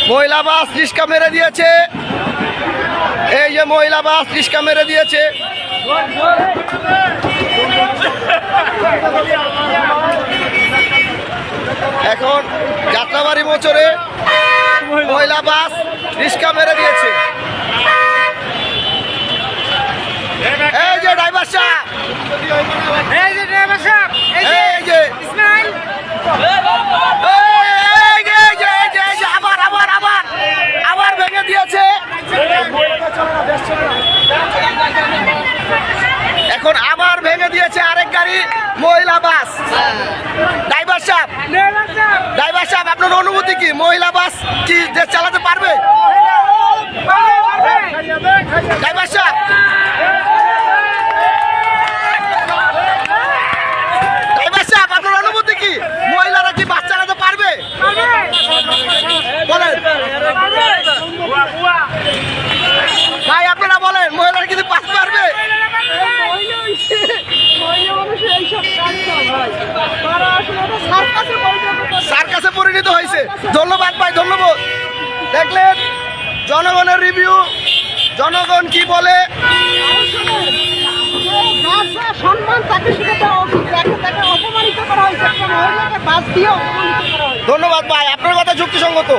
মহিলা বাস রিস্কা মেরে দিয়েছে। এই যে মহিলা বাস রিস্কা মেরে দিয়েছে। এখন যাত্রাবাড়ি মোচরে মহিলা বাস রিস্কা মেরে দিয়েছে। এই যে ড্রাইভার সাহেব, এই যে আবার ভেঙে দিয়েছে। এখন আবার ভেঙে দিয়েছে আরেক গাড়ি মহিলা বাস। ড্রাইভার সাহেব আপনার অনুভূতি কি? মহিলা বাস কি দেশ চালাতে পারবে? ড্রাইভার সাহেব, আপনার অনুভূতি কি? মহিলারা কি বাস চালাতে পারবে? বলেন ভাই, আপনারা বলেন মহিলারা কিন্তু বাস পারবে? সার্কাসে পরিণত হয়েছে। ধন্যবাদ ভাই, ধন্যবাদ। দেখলেন জনগণের রিভিউ, জনগণ কি বলে। ধন্যবাদ ভাই, আপনার কথা যুক্তিসঙ্গত।